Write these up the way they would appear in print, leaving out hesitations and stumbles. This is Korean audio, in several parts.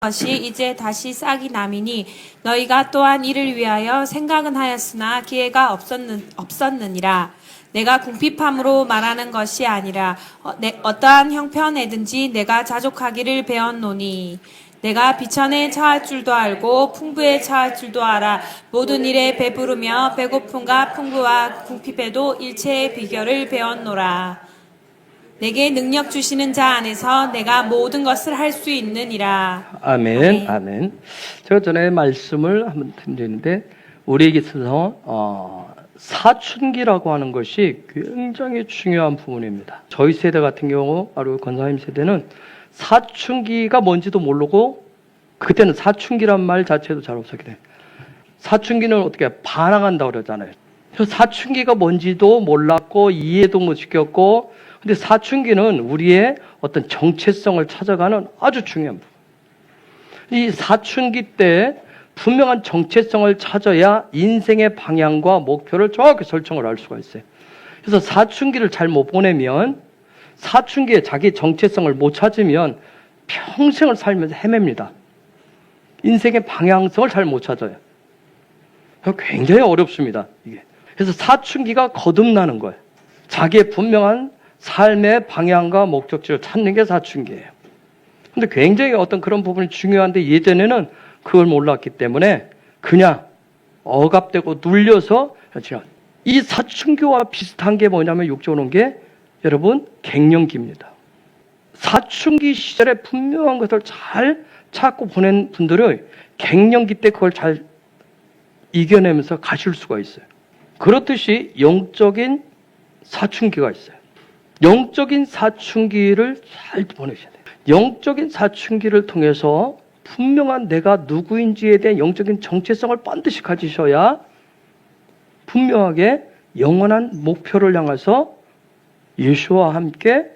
것이 이제 다시 싹이 남이니 너희가 또한 이를 위하여 생각은 하였으나 기회가 없었느니라. 내가 궁핍함으로 말하는 것이 아니라 어떠한 형편에든지 내가 자족하기를 배웠노니 내가 비천에 처할 줄도 알고 풍부에 처할 줄도 알아. 모든 일에 배부르며 배고픔과 풍부와 궁핍에도 일체의 비결을 배웠노라. 내게 능력 주시는 자 안에서 내가 모든 것을 할 수 있느니라. 아멘, 아멘. 제가 전에 말씀을 한번 드렸는데 우리에게 있어서 사춘기라고 하는 것이 굉장히 중요한 부분입니다. 저희 세대 같은 경우, 바로 권사님 세대는 사춘기가 뭔지도 모르고 그때는 사춘기란 말 자체도 잘 없었기 때문에 사춘기는 어떻게 반항한다고 그러잖아요. 그래서 사춘기가 뭔지도 몰랐고 이해도 못 시켰고, 근데 사춘기는 우리의 어떤 정체성을 찾아가는 아주 중요한 부분. 이 사춘기 때 분명한 정체성을 찾아야 인생의 방향과 목표를 정확히 설정을 할 수가 있어요. 그래서 사춘기를 잘 못 보내면, 사춘기에 자기 정체성을 못 찾으면 평생을 살면서 헤맵니다. 인생의 방향성을 잘 못 찾아요. 굉장히 어렵습니다, 이게. 그래서 사춘기가 거듭나는 거예요. 자기의 분명한 삶의 방향과 목적지를 찾는 게 사춘기예요. 근데 굉장히 어떤 그런 부분이 중요한데 예전에는 그걸 몰랐기 때문에 그냥 억압되고 눌려서 이 사춘기와 비슷한 게 뭐냐면 육적으로 온 게 여러분 갱년기입니다. 사춘기 시절에 분명한 것을 잘 찾고 보낸 분들은 갱년기 때 그걸 잘 이겨내면서 가실 수가 있어요. 그렇듯이 영적인 사춘기가 있어요. 영적인 사춘기를 잘 보내셔야 돼요. 영적인 사춘기를 통해서 분명한 내가 누구인지에 대한 영적인 정체성을 반드시 가지셔야 분명하게 영원한 목표를 향해서 예수와 함께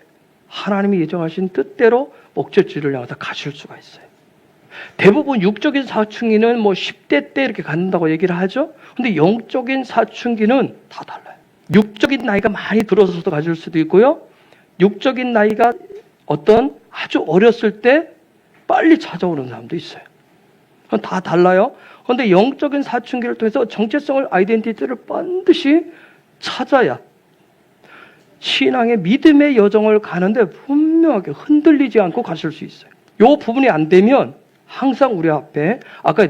하나님이 예정하신 뜻대로 목적지를 향해서 가실 수가 있어요. 대부분 육적인 사춘기는 10대 때 이렇게 갖는다고 얘기를 하죠. 근데 영적인 사춘기는 다 달라요. 육적인 나이가 많이 들어서도 가질 수도 있고요. 육적인 나이가 어떤 아주 어렸을 때 빨리 찾아오는 사람도 있어요. 그건 다 달라요. 그런데 영적인 사춘기를 통해서 정체성을, 아이덴티티를 반드시 찾아야 신앙의 믿음의 여정을 가는데 분명하게 흔들리지 않고 가실 수 있어요. 이 부분이 안 되면 항상 우리 앞에 아까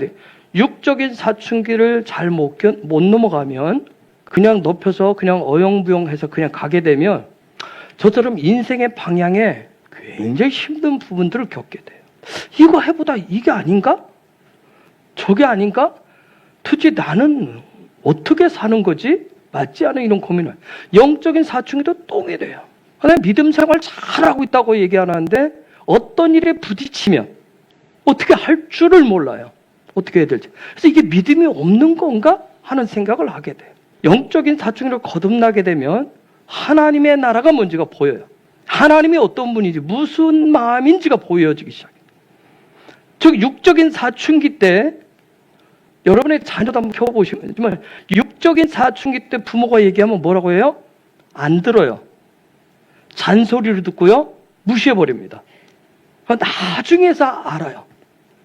육적인 사춘기를 잘 못 넘어가면 그냥 높여서 그냥 어영부영해서 그냥 가게 되면 저처럼 인생의 방향에 굉장히 힘든 부분들을 겪게 돼요. 이거 해보다 이게 아닌가? 저게 아닌가? 도대체 나는 어떻게 사는 거지? 맞지 않은 이런 고민을. 영적인 사춘기도 똥이 돼요. 내가 믿음 생활 잘하고 있다고 얘기하는데 어떤 일에 부딪히면 어떻게 할 줄을 몰라요. 어떻게 해야 될지. 그래서 이게 믿음이 없는 건가? 하는 생각을 하게 돼요. 영적인 사춘기를 거듭나게 되면 하나님의 나라가 뭔지가 보여요. 하나님이 어떤 분인지, 무슨 마음인지가 보여지기 시작해요. 즉 육적인 사춘기 때 여러분의 자녀도 한번 켜보시면 정말 육적인 사춘기 때 부모가 얘기하면 뭐라고 해요? 안 들어요. 잔소리를 듣고요. 무시해버립니다. 나중에서 알아요.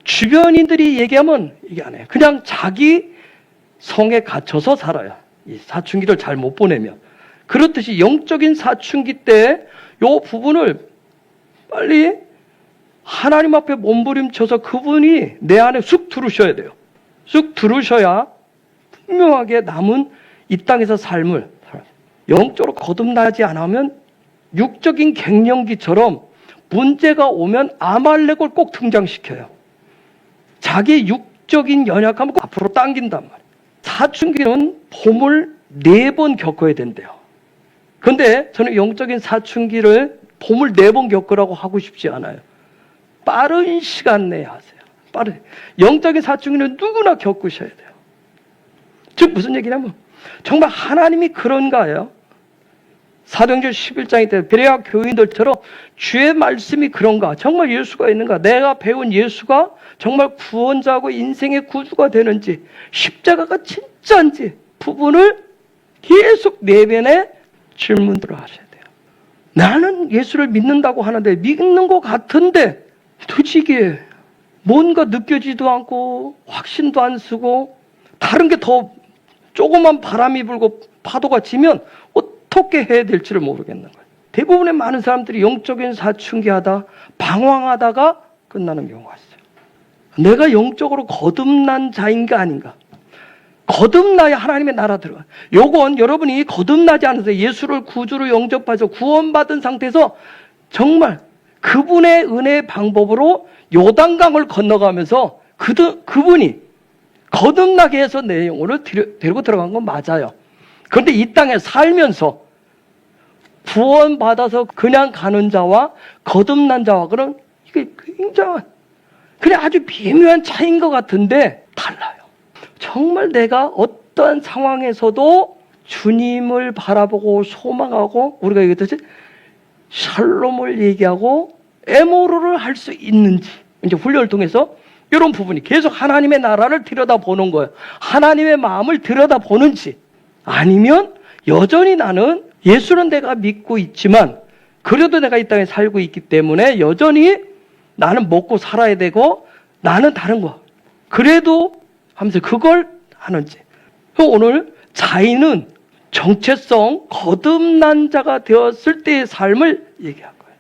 주변인들이 얘기하면 얘기 안 해요. 그냥 자기 성에 갇혀서 살아요. 이 사춘기를 잘 못 보내면. 그렇듯이 영적인 사춘기 때 이 부분을 빨리 하나님 앞에 몸부림쳐서 그분이 내 안에 쑥 들으셔야 돼요. 쑥 들으셔야 분명하게 남은 이 땅에서 삶을 영적으로 거듭나지 않으면 육적인 갱년기처럼 문제가 오면 아말렉을 꼭 등장시켜요. 자기 육적인 연약함을 앞으로 당긴단 말이에요. 사춘기는 봄을 4번 겪어야 된대요. 그런데 저는 영적인 사춘기를 봄을 4번 겪으라고 하고 싶지 않아요. 빠른 시간 내에 하세요. 영적인 사춘기는 누구나 겪으셔야 돼요. 즉 무슨 얘기냐면 정말 하나님이 그런가요? 사도행전 11장에 때 베레아 교인들처럼 주의 말씀이 그런가? 정말 예수가 있는가? 내가 배운 예수가 정말 구원자고 인생의 구주가 되는지, 십자가가 진짜인지 부분을 계속 내면에 질문들을 하셔야 돼요. 나는 예수를 믿는다고 하는데, 믿는 것 같은데 도대체 이게 뭔가 느껴지도 않고 확신도 안 쓰고 다른 게 더 조그만 바람이 불고 파도가 치면 어떻게 해야 될지를 모르겠는 거예요. 대부분의 많은 사람들이 영적인 사춘기 하다 방황하다가 끝나는 경우가 있어요. 내가 영적으로 거듭난 자인가 아닌가? 거듭나야 하나님의 나라 들어가요. 요건 여러분이 거듭나지 않아서 예수를 구주로 영접해서 구원받은 상태에서 정말 그분의 은혜의 방법으로 요단강을 건너가면서 그분이 거듭나게 해서 내 영혼을 데리고 들어간 건 맞아요. 그런데 이 땅에 살면서 구원받아서 그냥 가는 자와 거듭난 자와 그런 이게 굉장한 그냥 아주 미묘한 차이인 것 같은데 달라요. 정말 내가 어떠한 상황에서도 주님을 바라보고 소망하고 우리가 얘기했듯이 샬롬을 얘기하고 에모르를 할 수 있는지 이제 훈련을 통해서 이런 부분이 계속 하나님의 나라를 들여다보는 거예요. 하나님의 마음을 들여다보는지 아니면 여전히 나는 예수는 내가 믿고 있지만 그래도 내가 이 땅에 살고 있기 때문에 여전히 나는 먹고 살아야 되고 나는 다른 거 그래도 하면서 그걸 하는지. 오늘 자인은 정체성 거듭난 자가 되었을 때의 삶을 얘기한 거예요.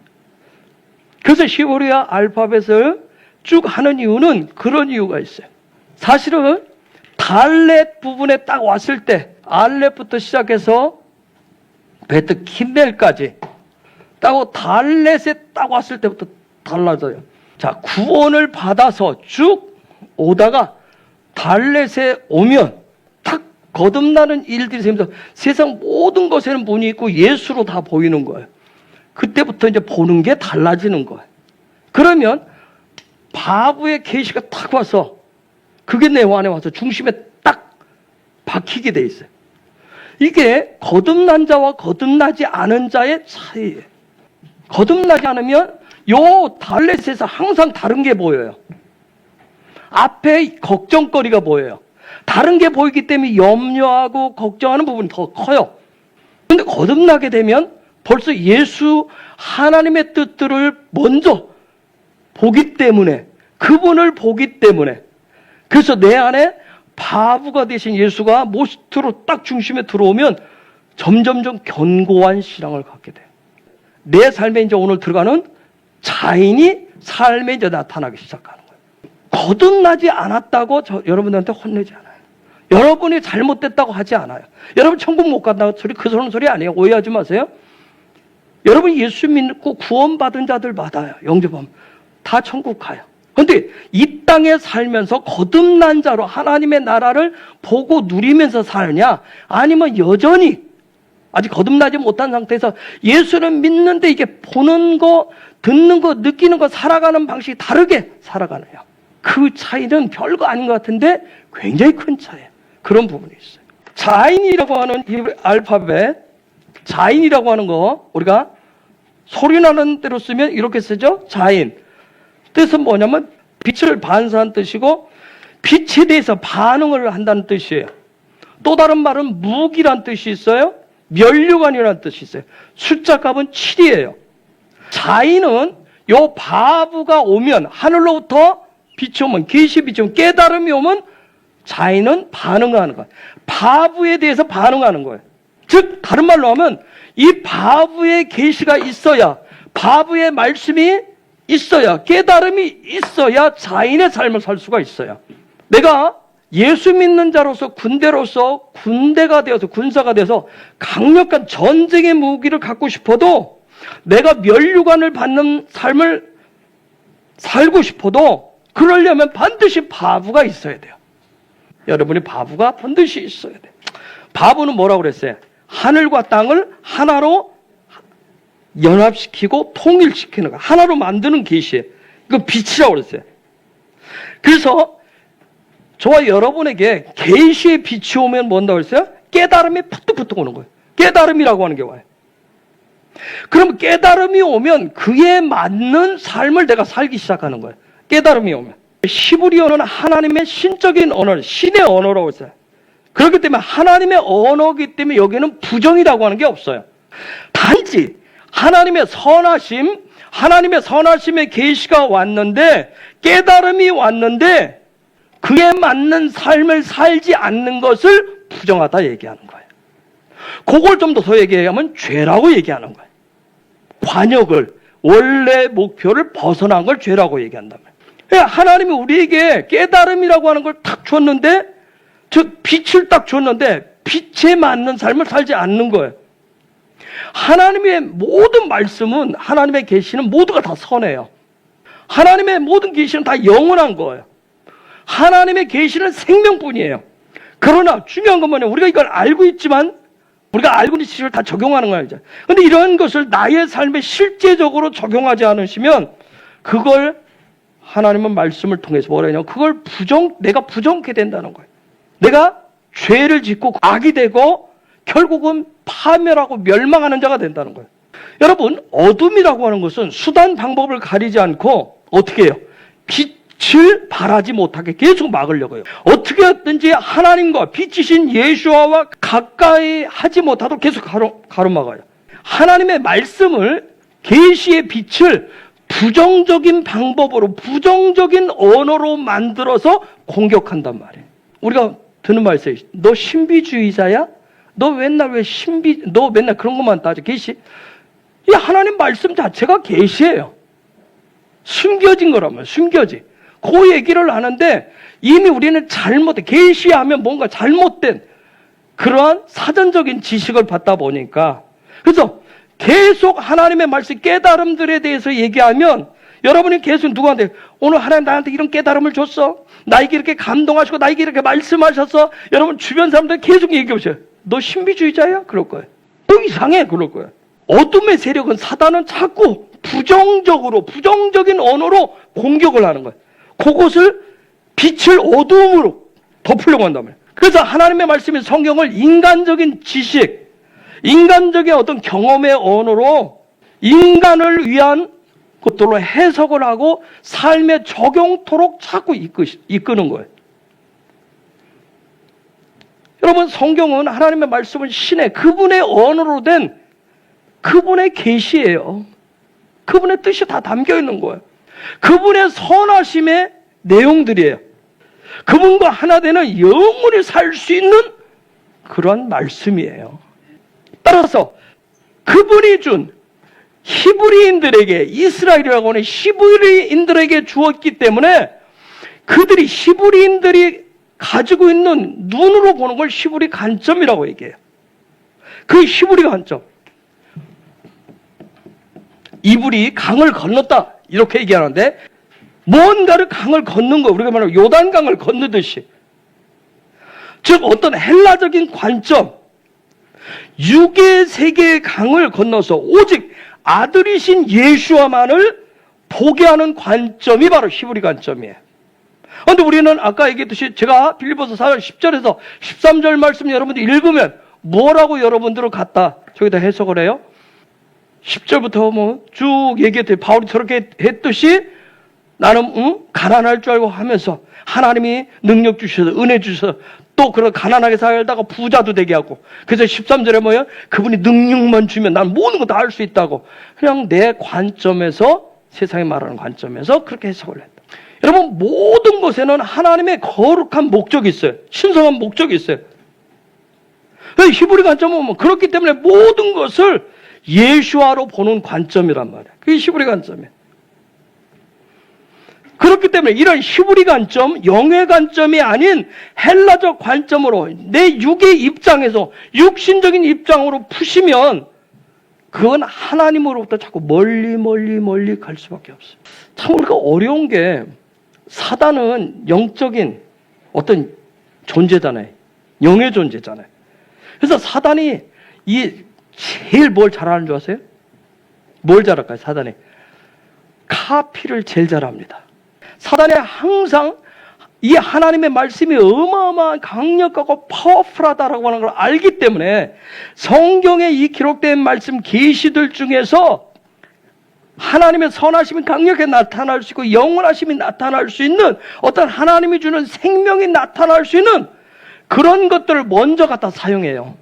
그래서 히브리어 알파벳을 쭉 하는 이유는 그런 이유가 있어요. 사실은 달렛 부분에 딱 왔을 때 알렛부터 시작해서 베트 킨넬까지 딱 달렛에 딱 왔을 때부터 달라져요. 자, 구원을 받아서 쭉 오다가 달렛에 오면 딱 거듭나는 일들이 생기면서 세상 모든 것에는 문이 있고 예수로 다 보이는 거예요. 그때부터 이제 보는 게 달라지는 거예요. 그러면 바브의 계시가 딱 와서 그게 내 안에 와서 중심에 딱 박히게 돼 있어요. 이게 거듭난 자와 거듭나지 않은 자의 차이예요. 거듭나지 않으면 요 달렛에서 항상 다른 게 보여요. 앞에 걱정거리가 보여요. 다른 게 보이기 때문에 염려하고 걱정하는 부분이 더 커요. 그런데 거듭나게 되면 벌써 예수 하나님의 뜻들을 먼저 보기 때문에 그분을 보기 때문에 그래서 내 안에 바보가 되신 예수가 모스트로 딱 중심에 들어오면 점점점 견고한 신앙을 갖게 돼요. 내 삶에 이제 오늘 들어가는 자인이 삶에 이제 나타나기 시작하는 거예요. 거듭나지 않았다고 여러분들한테 혼내지 않아요. 여러분이 잘못됐다고 하지 않아요. 여러분 천국 못 간다고 소리 그런 소리 아니에요. 오해하지 마세요. 여러분 예수 믿고 구원받은 자들 받아요. 영접하면 다 천국 가요. 그런데 이 땅에 살면서 거듭난 자로 하나님의 나라를 보고 누리면서 살냐 아니면 여전히 아직 거듭나지 못한 상태에서 예수를 믿는데 이게 보는 거 듣는 거 느끼는 거 살아가는 방식이 다르게 살아가느냐 그 차이는 별거 아닌 것 같은데 굉장히 큰 차이예요. 그런 부분이 있어요. 자인이라고 하는 이 알파벳 자인이라고 하는 거 우리가 소리나는 대로 쓰면 이렇게 쓰죠. 자인 뜻은 뭐냐면 빛을 반사한 뜻이고 빛에 대해서 반응을 한다는 뜻이에요. 또 다른 말은 무기란 뜻이 있어요. 면류관이라는 뜻이 있어요. 숫자 값은 7이에요. 자인은 요 바브가 오면 하늘로부터 빛이 오면 계시 빛이 오면 깨달음이 오면 자인은 반응하는 거예요. 바브에 대해서 반응하는 거예요. 즉 다른 말로 하면 이 바브의 계시가 있어야 바브의 말씀이 있어야 깨달음이 있어야 자인의 삶을 살 수가 있어요. 내가 예수 믿는 자로서 군대로서 군대가 되어서 군사가 되어서 강력한 전쟁의 무기를 갖고 싶어도 내가 면류관을 받는 삶을 살고 싶어도 그러려면 반드시 바브가 있어야 돼요. 여러분이 바브가 반드시 있어야 돼요. 바브는 뭐라고 그랬어요? 하늘과 땅을 하나로 연합시키고 통일시키는 거 하나로 만드는 계시예요. 이거 빛이라고 그랬어요. 그래서 저와 여러분에게 계시의 빛이 오면 뭔다고 그랬어요? 깨달음이 푸뚝푸뚝 오는 거예요. 깨달음이라고 하는 게 와요. 그럼 깨달음이 오면 그에 맞는 삶을 내가 살기 시작하는 거예요. 깨달음이 오면. 히브리어는 하나님의 신적인 언어, 신의 언어라고 했어요. 그렇기 때문에 하나님의 언어이기 때문에 여기는 부정이라고 하는 게 없어요. 단지 하나님의 선하심, 하나님의 선하심의 계시가 왔는데, 깨달음이 왔는데 그에 맞는 삶을 살지 않는 것을 부정하다 얘기하는 거예요. 그걸 좀 더 얘기하면 죄라고 얘기하는 거예요. 관역을, 원래 목표를 벗어난 걸 죄라고 얘기한단 말이에요. 하나님이 우리에게 깨달음이라고 하는 걸 탁 줬는데, 즉 빛을 딱 줬는데 빛에 맞는 삶을 살지 않는 거예요. 하나님의 모든 말씀은, 하나님의 계시는 모두가 다 선해요. 하나님의 모든 계시는 다 영원한 거예요. 하나님의 계시는 생명뿐이에요. 그러나 중요한 건 뭐냐, 우리가 이걸 알고 있지만 우리가 알고 있는 지식을 다 적용하는 거예요. 그런데 이런 것을 나의 삶에 실제적으로 적용하지 않으시면 그걸 하나님은 말씀을 통해서 뭐라 하냐면 그걸 내가 부정케 된다는 거예요. 내가 죄를 짓고 악이 되고 결국은 파멸하고 멸망하는 자가 된다는 거예요. 여러분, 어둠이라고 하는 것은 수단 방법을 가리지 않고 어떻게 해요? 빛을 발하지 못하게 계속 막으려고 해요. 어떻게 했든지 하나님과 빛이신 예수와와 가까이 하지 못하도록 계속 가로막아요. 하나님의 말씀을, 계시의 빛을 부정적인 방법으로, 부정적인 언어로 만들어서 공격한단 말이에요. 우리가 듣는 말씀이, 너 신비주의자야? 너 맨날 너 맨날 그런 것만 따져. 계시. 이 하나님 말씀 자체가 계시예요. 숨겨진 거라면 숨겨지. 그 얘기를 하는데 이미 우리는 계시하면 뭔가 잘못된 그러한 사전적인 지식을 받다 보니까, 그래서 계속 하나님의 말씀, 깨달음들에 대해서 얘기하면 여러분이 계속 누구한테, 오늘 하나님 나한테 이런 깨달음을 줬어, 나에게 이렇게 감동하시고 나에게 이렇게 말씀하셨어, 여러분 주변 사람들 계속 얘기해 보세요. 너 신비주의자야? 그럴 거예요. 너 이상해? 그럴 거예요. 어둠의 세력은, 사단은 자꾸 부정적인 언어로 공격을 하는 거예요. 그것을, 빛을 어둠으로 덮으려고 한단 말이에요. 그래서 하나님의 말씀인 성경을 인간적인 지식, 인간적인 어떤 경험의 언어로 인간을 위한 것들로 해석을 하고 삶에 적용토록 자꾸 이끄는 거예요. 여러분, 성경은, 하나님의 말씀은 신의, 그분의 언어로 된 그분의 계시예요. 그분의 뜻이 다 담겨 있는 거예요. 그분의 선하심의 내용들이에요. 그분과 하나 되는 영원히 살 수 있는 그런 말씀이에요. 따라서 그분이 준 히브리인들에게, 이스라엘이라고 하는 히브리인들에게 주었기 때문에 그들이, 히브리인들이 가지고 있는 눈으로 보는 걸 히브리 관점이라고 얘기해요. 그 히브리 관점. 이불이 강을 건넜다 이렇게 얘기하는데, 뭔가를 강을 건넌 거, 우리가 말하면 요단강을 건너듯이, 즉 어떤 헬라적인 관점, 육의 세계의 강을 건너서 오직 아들이신 예수와만을 보게 하는 관점이 바로 히브리 관점이에요. 그런데 우리는 아까 얘기했듯이, 제가 빌립보서 4장 10절에서 13절 말씀 여러분들 읽으면 뭐라고 여러분들을 갖다 저기다 해석을 해요? 10절부터 뭐 쭉 얘기했더니 바울이 저렇게 했듯이 나는 가난할 줄 알고 하면서 하나님이 능력 주셔서, 은혜 주셔서 또 그런 가난하게 살다가 부자도 되게 하고, 그래서 13절에 뭐예요? 그분이 능력만 주면 난 모든 거 다 할 수 있다고, 그냥 내 관점에서, 세상이 말하는 관점에서 그렇게 해석을 했다. 여러분, 모든 것에는 하나님의 거룩한 목적이 있어요. 신성한 목적이 있어요. 히브리 관점은 뭐 그렇기 때문에 모든 것을 예수화로 보는 관점이란 말이에요. 그게 히브리 관점이에요. 그렇기 때문에 이런 히브리 관점, 영의 관점이 아닌 헬라적 관점으로 내 육의 입장에서, 육신적인 입장으로 푸시면 그건 하나님으로부터 자꾸 멀리 갈 수밖에 없어요. 참 우리가 어려운 게, 사단은 영적인 어떤 존재잖아요. 영의 존재잖아요. 그래서 사단이 제일 뭘 잘하는 줄 아세요? 뭘 잘할까요, 사단이? 카피를 제일 잘합니다. 사단이 항상 이 하나님의 말씀이 어마어마한 강력하고 파워풀하다라고 하는 걸 알기 때문에 성경에 이 기록된 말씀, 계시들 중에서 하나님의 선하심이 강력하게 나타날 수 있고 영원하심이 나타날 수 있는, 어떤 하나님이 주는 생명이 나타날 수 있는 그런 것들을 먼저 갖다 사용해요.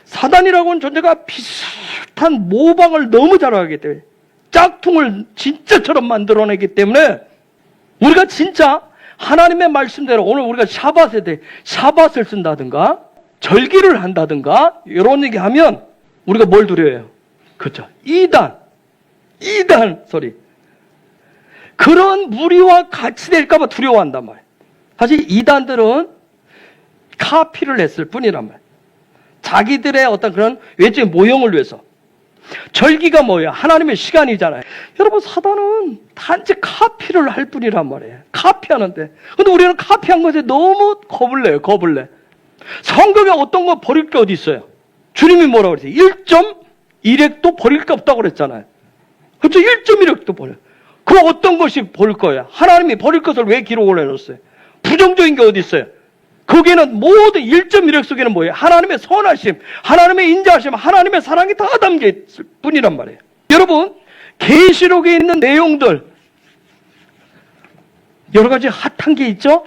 사단이라고 하는 존재가 비슷한 모방을 너무 잘하기 때문에, 짝퉁을 진짜처럼 만들어내기 때문에 우리가 진짜 하나님의 말씀대로 오늘 우리가 샤밧을 쓴다든가 절기를 한다든가 이런 얘기하면 우리가 뭘 두려워해요? 그렇죠. 이단 소리. 그런 무리와 같이 될까 봐 두려워한단 말이에요. 사실 이단들은 카피를 했을 뿐이란 말이에요. 자기들의 어떤 그런 외적인 모형을 위해서. 절기가 뭐예요? 하나님의 시간이잖아요. 여러분, 사단은 단지 카피를 할 뿐이란 말이에요. 카피하는데. 근데 우리는 카피한 것에 너무 겁을 내요. 성경에 어떤 거 버릴 게 어디 있어요? 주님이 뭐라고 그랬어요? 1.1핵도 버릴 게 없다고 그랬잖아요. 그렇죠? 1.1핵도 버려요. 그 어떤 것이 버릴 거예요? 하나님이 버릴 것을 왜 기록을 해놓았어요? 부정적인 게 어디 있어요? 거기에는 모든 1.1핵 속에는 뭐예요? 하나님의 선하심, 하나님의 인자하심, 하나님의 사랑이 다 담겨 있을 뿐이란 말이에요. 여러분, 계시록에 있는 내용들 여러 가지 핫한 게 있죠?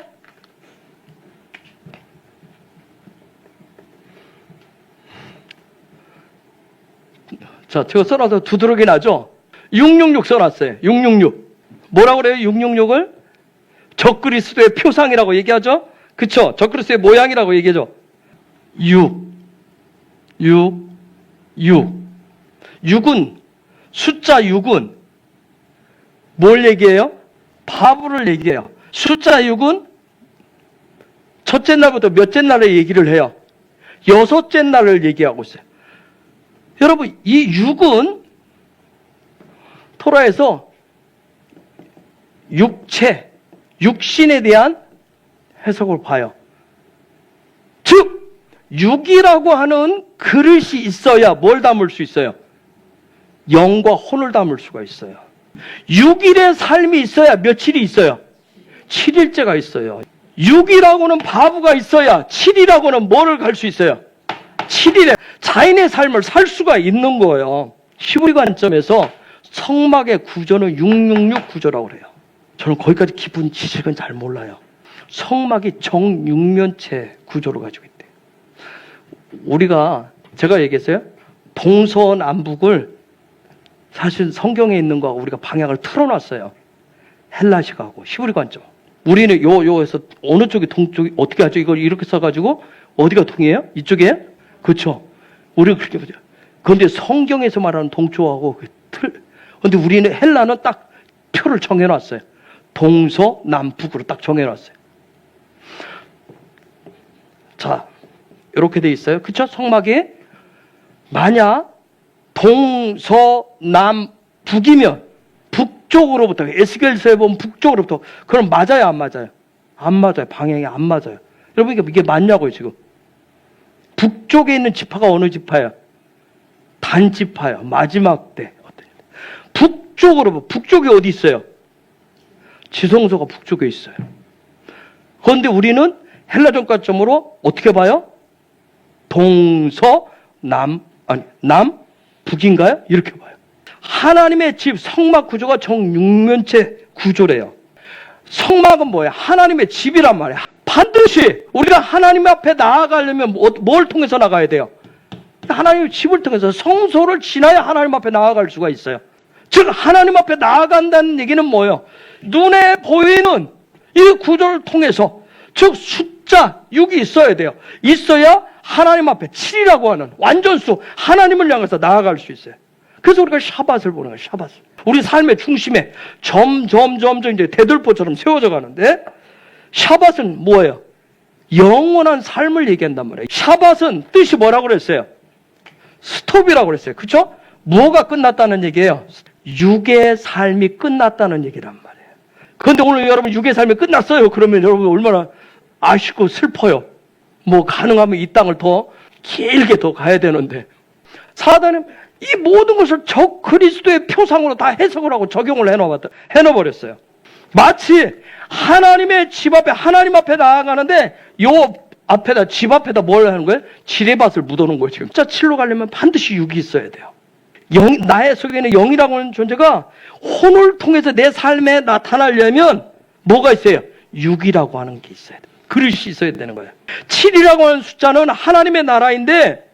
자, 제가 써놔서 두드러기 나죠? 666 써놨어요. 666. 뭐라고 그래요? 666을? 적그리스도의 표상이라고 얘기하죠? 그쵸? 적그리스도의 모양이라고 얘기하죠? 6은, 숫자 6은 뭘 얘기해요? 바브를 얘기해요. 숫자 6은 첫째 날부터 몇째 날에 얘기를 해요? 여섯째 날을 얘기하고 있어요. 여러분, 이 6은 토라에서 육신에 대한 해석을 봐요. 즉, 6이라고 하는 그릇이 있어야 뭘 담을 수 있어요? 영과 혼을 담을 수가 있어요. 6일의 삶이 있어야 며칠이 있어요? 7일째가 있어요. 6이라고는 바보가 있어야 7이라고는 뭐를 갈 수 있어요? 7일에 자인의 삶을 살 수가 있는 거예요. 히브리 관점에서 성막의 구조는 666 구조라고 그래요. 저는 거기까지 깊은 지식은 잘 몰라요. 성막이 정육면체 구조를 가지고 있대요. 제가 얘기했어요. 동서남북을 사실 성경에 있는 거하고 우리가 방향을 틀어놨어요. 헬라식하고 히브리 관점. 우리는 요에서 어느 쪽이 동쪽이 어떻게 하죠? 이걸 이렇게 써가지고 어디가 동이에요? 이쪽이에요? 그렇죠. 우리가 그렇게 보죠. 그런데 성경에서 말하는 동쪽하고 그 틀. 그런데 우리는 헬라는 딱 표를 정해놨어요. 동서남북으로 딱 정해놨어요. 자, 이렇게 돼 있어요. 그쵸? 성막이 만약 동서남북이면 북쪽으로부터 에스겔서에 보면 북쪽으로부터 그럼 맞아요? 안 맞아요? 안 맞아요. 방향이 안 맞아요. 여러분 이게 맞냐고요 지금? 북쪽에 있는 지파가 어느 지파예요? 단지파예요. 마지막 때. 북쪽이 어디 있어요? 지성소가 북쪽에 있어요. 그런데 우리는 헬라적 관점으로 어떻게 봐요? 남북인가요? 이렇게 봐요. 하나님의 집, 성막 구조가 정육면체 구조래요. 성막은 뭐예요? 하나님의 집이란 말이에요. 반드시 우리가 하나님 앞에 나아가려면 뭘 통해서 나가야 돼요? 하나님의 집을 통해서 성소를 지나야 하나님 앞에 나아갈 수가 있어요. 즉 하나님 앞에 나아간다는 얘기는 뭐예요? 눈에 보이는 이 구조를 통해서 즉 숫자 6이 있어야 돼요. 있어야 하나님 앞에 7이라고 하는 완전수 하나님을 향해서 나아갈 수 있어요. 그래서 우리가 샤밧을 보는 거예요. 샤밧을. 우리 삶의 중심에 점점 이제 대들보처럼 세워져 가는데 샤밧은 뭐예요? 영원한 삶을 얘기한단 말이에요. 샤밧은 뜻이 뭐라고 그랬어요? 스톱이라고 그랬어요. 그렇죠? 뭐가 끝났다는 얘기예요? 육의 삶이 끝났다는 얘기란 말이에요. 그런데 오늘 여러분 육의 삶이 끝났어요. 그러면 여러분 얼마나 아쉽고 슬퍼요. 뭐 가능하면 이 땅을 더 길게 더 가야 되는데 사단은 이 모든 것을 적 그리스도의 표상으로 다 해석을 하고 적용을 해놓아버렸어요. 마치 하나님의 집 앞에 하나님 앞에 나아가는데 요 앞에다 집 앞에다 뭘 하는 거예요? 지뢰밭을 묻어놓은 거예요. 지금 숫자 7로 가려면 반드시 6이 있어야 돼요. 나의 속에는 영이라고 하는 존재가 혼을 통해서 내 삶에 나타나려면 뭐가 있어요? 6이라고 하는 게 있어야 돼요. 그릇이 있어야 되는 거예요. 7이라고 하는 숫자는 하나님의 나라인데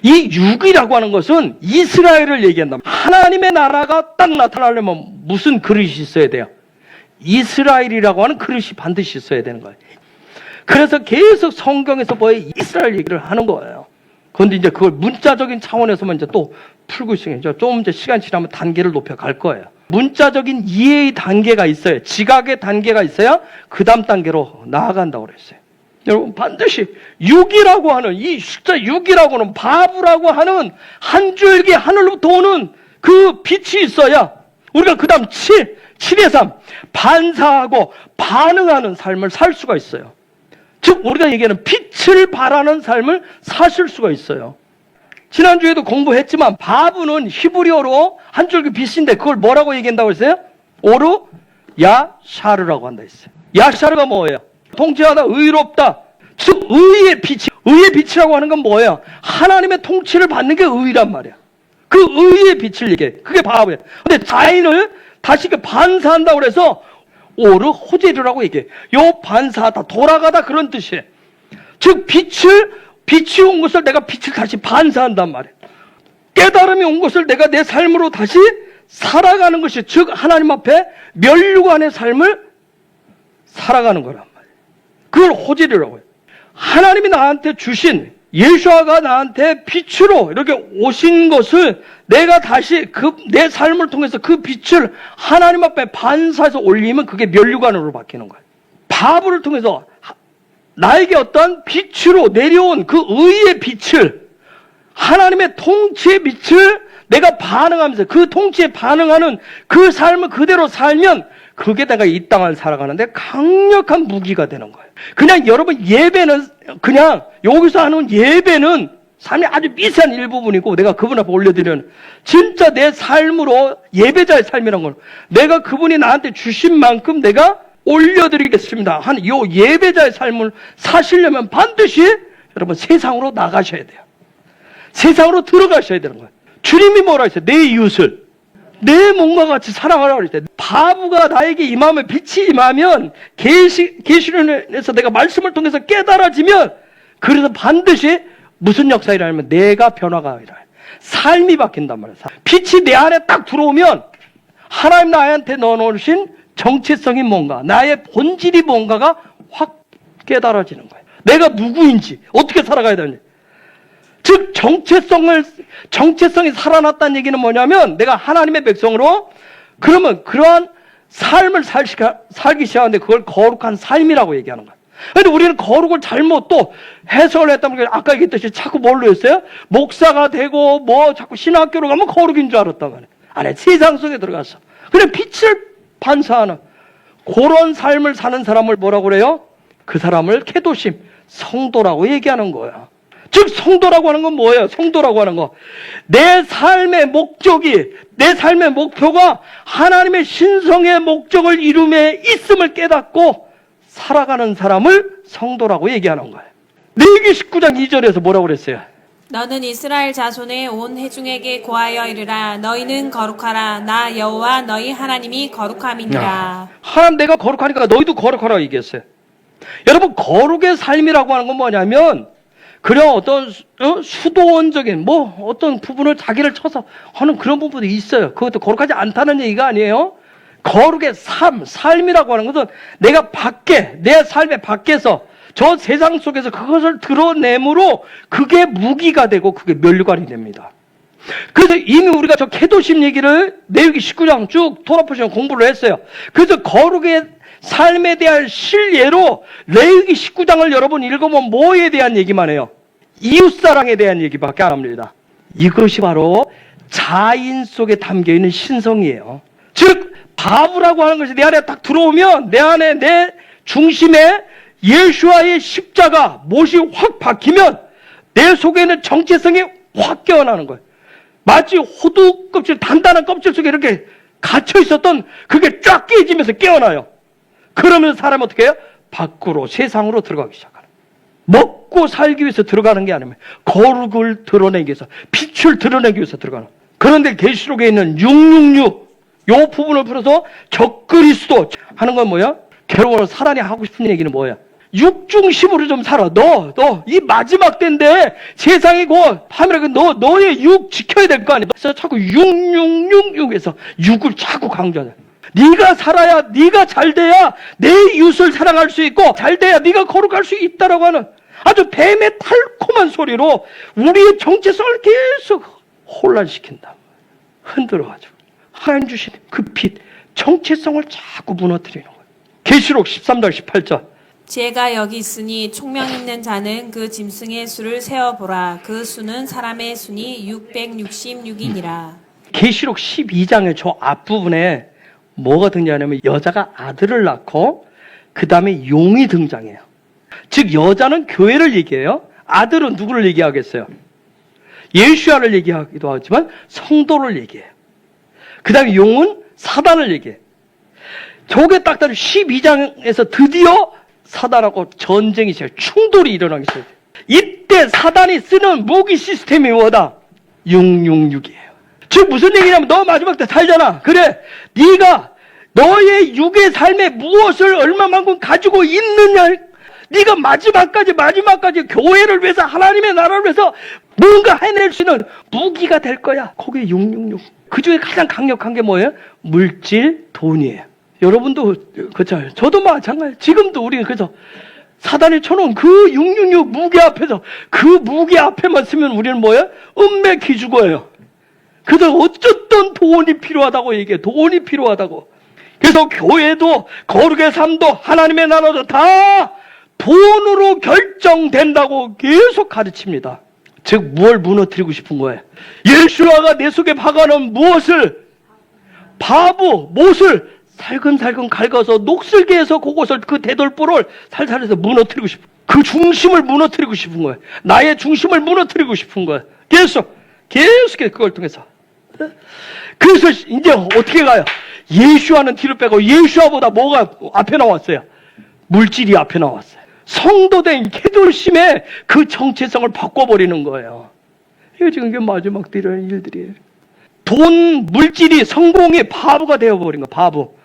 이 6이라고 하는 것은 이스라엘을 얘기한다. 하나님의 나라가 딱 나타나려면 무슨 그릇이 있어야 돼요? 이스라엘이라고 하는 그릇이 반드시 있어야 되는 거예요. 그래서 계속 성경에서 뭐에 이스라엘 얘기를 하는 거예요. 그런데 이제 그걸 문자적인 차원에서만 이제 또 풀고 있으니까 좀 이제 시간 지나면 단계를 높여갈 거예요. 문자적인 이해의 단계가 있어요. 지각의 단계가 있어야 그 다음 단계로 나아간다고 그랬어요. 여러분 반드시 6이라고 하는 이 숫자 6이라고 하는 바브라고 하는 한 줄기 하늘로부터 오는 그 빛이 있어야 우리가 그 다음 7의 3 반사하고 반응하는 삶을 살 수가 있어요. 즉 우리가 얘기하는 빛을 발하는 삶을 사실 수가 있어요. 지난주에도 공부했지만 바브는 히브리어로 한 줄기 빛인데 그걸 뭐라고 얘기한다고 했어요? 오르 야샤르라고 한다 했어요. 야샤르가 뭐예요? 통치하다 의롭다. 즉 의의 빛이라고 하는 건 뭐예요? 하나님의 통치를 받는 게 의란 말이야. 그 의의 빛을 얘기해. 그게 바브예요. 근데 자인을 다시 반사한다고 그래서 오르 호제르라고 얘기해. 요 반사하다 돌아가다 그런 뜻이에요. 즉 빛이 온 것을 내가 빛을 다시 반사한단 말이에요. 깨달음이 온 것을 내가 내 삶으로 다시 살아가는 것이 즉 하나님 앞에 면류관의 삶을 살아가는 거란 말이에요. 그걸 호제르라고 해요. 하나님이 나한테 주신 예수아가 나한테 빛으로 이렇게 오신 것을 내가 다시 내 삶을 통해서 그 빛을 하나님 앞에 반사해서 올리면 그게 면류관으로 바뀌는 거예요. 바브를 통해서 나에게 어떤 빛으로 내려온 그 의의 빛을 하나님의 통치의 빛을 내가 반응하면서 그 통치에 반응하는 그 삶을 그대로 살면 그게 내가 이 땅을 살아가는데 강력한 무기가 되는 거예요. 그냥 여러분 예배는 그냥 여기서 하는 예배는 삶의 아주 미세한 일부분이고 내가 그분 앞에 올려드리는 진짜 내 삶으로 예배자의 삶이란 걸 내가 그분이 나한테 주신 만큼 내가 올려드리겠습니다 한 이 예배자의 삶을 사시려면 반드시 여러분 세상으로 나가셔야 돼요. 세상으로 들어가셔야 되는 거예요. 주님이 뭐라 했어요? 내 이웃을 내 몸과 같이 사랑하라고 그랬어요. 바브가 나에게 임하면 빛이 임하면 계시론에서 내가 말씀을 통해서 깨달아지면 그래서 반드시 무슨 역사이라면 내가 변화가 아니라 삶이 바뀐단 말이에요. 빛이 내 안에 딱 들어오면 하나님 나한테 넣어놓으신 정체성이 뭔가 나의 본질이 뭔가가 확 깨달아지는 거예요. 내가 누구인지 어떻게 살아가야 되는지 즉 정체성이 살아났다는 얘기는 뭐냐면 내가 하나님의 백성으로 그러면 그러한 삶을 살기 시작하는데 그걸 거룩한 삶이라고 얘기하는 거예요. 그런데 우리는 거룩을 잘못 또 해석을 했다면 아까 얘기했듯이 자꾸 뭘로 했어요? 목사가 되고 뭐 자꾸 신학교로 가면 거룩인 줄 알았단 말이에요. 안에 세상 속에 들어갔어. 그래 빛을 반사하는 그런 삶을 사는 사람을 뭐라고 그래요? 그 사람을 케도심, 성도라고 얘기하는 거야. 즉 성도라고 하는 건 뭐예요? 성도라고 하는 거 내 삶의 목표가 하나님의 신성의 목적을 이룸에 있음을 깨닫고 살아가는 사람을 성도라고 얘기하는 거예요. 레위기 19장 2절에서 뭐라고 그랬어요? 너는 이스라엘 자손의 온 회중에게 고하여 이르라. 너희는 거룩하라. 나 여호와 너희 하나님이 거룩함이니라. 하나님 내가 거룩하니까 너희도 거룩하라고 얘기했어요. 여러분 거룩의 삶이라고 하는 건 뭐냐면 그런 어떤 수도원적인 어떤 부분을 자기를 쳐서 하는 그런 부분이 있어요. 그것도 거룩하지 않다는 얘기가 아니에요. 거룩의 삶이라고 하는 것은 내가 내 삶의 밖에서 저 세상 속에서 그것을 드러내므로 그게 무기가 되고 그게 면류관이 됩니다. 그래서 이미 우리가 저 케도심 얘기를 레위기 19장 쭉 돌아보시면 공부를 했어요. 그래서 거룩의 삶에 대한 실예로 레위기 19장을 여러분 읽으면 뭐에 대한 얘기만 해요? 이웃사랑에 대한 얘기밖에 안 합니다. 이것이 바로 자인 속에 담겨있는 신성이에요. 즉 바브라고 하는 것이 내 안에 딱 들어오면 내 안에 내 중심에 예수와의 십자가 못이 확 박히면 내 속에 있는 정체성이 확 깨어나는 거예요. 마치 호두 껍질 단단한 껍질 속에 이렇게 갇혀 있었던 그게 쫙 깨지면서 깨어나요. 그러면 사람은 어떻게 해요? 밖으로 세상으로 들어가기 시작하는 거예요. 먹고 살기 위해서 들어가는 게 아니면 거룩을 드러내기 위해서 빛을 드러내기 위해서 들어가는 거예요. 그런데 계시록에 있는 666 요 부분을 풀어서 적그리스도 하는 건 뭐야? 결국은 사단이 하고 싶은 얘기는 뭐야? 육중심으로 좀 살아. 너 이 마지막 때인데 세상이 곧 하면 너의 육 지켜야 될 거 아니야. 그래서 자꾸 육에서 육을 자꾸 강조하냐. 네가 살아야, 네가 잘 돼야 내 이웃을 사랑할 수 있고, 잘 돼야 네가 거룩할 수 있다라고 하는 아주 뱀의 달콤한 소리로 우리의 정체성을 계속 혼란시킨다. 흔들어가지고 하나님 주신 그 빛, 정체성을 자꾸 무너뜨리는 거예요. 계시록 13장 18절. 지혜가 여기 있으니 총명 있는 자는 그 짐승의 수를 세어보라. 그 수는 사람의 수니 666이니라. 계시록 12장의 저 앞부분에 뭐가 등장하냐면 여자가 아들을 낳고 그 다음에 용이 등장해요. 즉 여자는 교회를 얘기해요. 아들은 누구를 얘기하겠어요? 예수야를 얘기하기도 하지만 성도를 얘기해요. 그 다음에 용은 사단을 얘기해요. 저게 딱 다른 12장에서 드디어 사단하고 전쟁이 시작, 충돌이 일어나기 시작해요. 이때 사단이 쓰는 무기 시스템이 뭐다? 666이에요. 즉 무슨 얘기냐면 너 마지막 때 살잖아. 그래, 네가 너의 육의 삶에 무엇을 얼마만큼 가지고 있느냐. 네가 마지막까지 교회를 위해서, 하나님의 나라를 위해서 뭔가 해낼 수 있는 무기가 될 거야. 거기에 666. 그 중에 가장 강력한 게 뭐예요? 물질, 돈이에요. 여러분도 그렇잖아요. 저도 마찬가지예요. 지금도 우리는 그래서 사단이 쳐놓은 그 666 무기 앞에서, 그 무기 앞에만 쓰면 우리는 뭐예요? 음매 기죽어요. 그래서 어쨌든 돈이 필요하다고 얘기해요. 돈이 필요하다고. 그래서 교회도, 거룩의 삶도, 하나님의 나라도 다 돈으로 결정된다고 계속 가르칩니다. 즉 무엇을 무너뜨리고 싶은 거예요? 예수아가 내 속에 박아놓은 무엇을? 바보, 못을 살금살금 갉아서 녹슬게 해서 그것을, 그 대돌보를 살살해서 무너뜨리고 싶은, 그 중심을 무너뜨리고 싶은 거예요. 나의 중심을 무너뜨리고 싶은 거예요. 계속 그걸 통해서. 그래서 이제 어떻게 가요? 예수와는 뒤로 빼고 예수와보다 뭐가 앞에 나왔어요? 물질이 앞에 나왔어요. 성도된 캐돌심의 그 정체성을 바꿔버리는 거예요. 이게 지금 이게 마지막 때 일어나는 일들이에요. 돈, 물질이, 성공이 바보가 되어버린 거예요. 바보.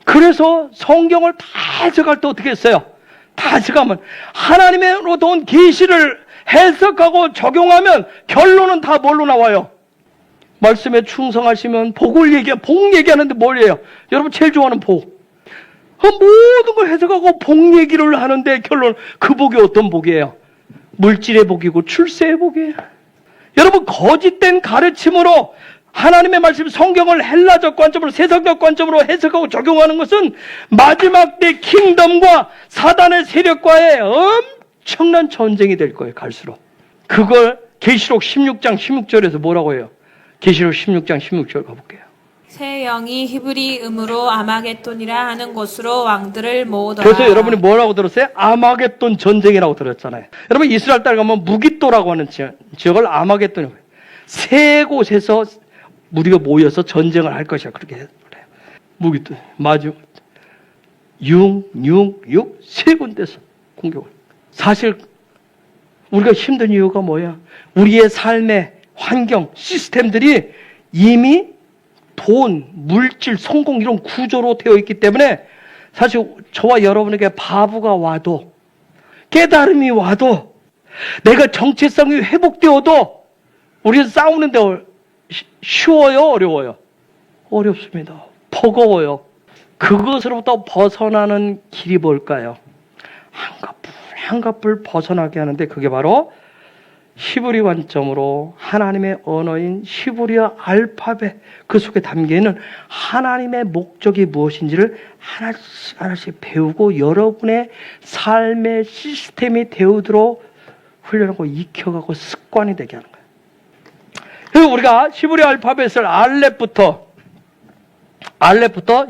그래서 성경을 다 해석할 때 어떻게 했어요? 다 해석하면 하나님으로부터 온 계시를 해석하고 적용하면 결론은 다 뭘로 나와요? 말씀에 충성하시면 복 얘기하는데 뭘 해요? 여러분 제일 좋아하는 복. 모든 걸 해석하고 복 얘기를 하는데 결론, 그 복이 어떤 복이에요? 물질의 복이고 출세의 복이에요. 여러분 거짓된 가르침으로 하나님의 말씀, 성경을 헬라적 관점으로, 세상적 관점으로 해석하고 적용하는 것은 마지막 때 킹덤과 사단의 세력과의 엄청난 전쟁이 될 거예요. 갈수록. 그걸 계시록 16장 16절에서 뭐라고 해요? 계시록 16장 16절 가볼게요. 새 영이 히브리 음으로 아마겟돈이라 하는 곳으로 왕들을 모으더라. 그래서 여러분이 뭐라고 들었어요? 아마겟돈 전쟁이라고 들었잖아요. 여러분 이스라엘 땅에 가면 무깃도라고 하는 지역을 아마겟돈이라고 해요. 세 곳에서 우리가 모여서 전쟁을 할 것이야. 그렇게 해요. 무깃돈. 마지막 6 세 군데서 공격을. 사실 우리가 힘든 이유가 뭐야? 우리의 삶의 환경, 시스템들이 이미 돈, 물질, 성공 이런 구조로 되어 있기 때문에 사실 저와 여러분에게 바보가 와도, 깨달음이 와도, 내가 정체성이 회복되어도 우리는 싸우는데 쉬워요? 어려워요? 어렵습니다. 버거워요. 그것으로부터 벗어나는 길이 뭘까요? 한갑을 벗어나게 하는데 그게 바로 히브리 관점으로 하나님의 언어인 히브리어 알파벳, 그 속에 담겨있는 하나님의 목적이 무엇인지를 하나씩 배우고 여러분의 삶의 시스템이 되도록 훈련하고 익혀가고 습관이 되게 하는 거예요. 그리고 우리가 히브리 알파벳을 알렙부터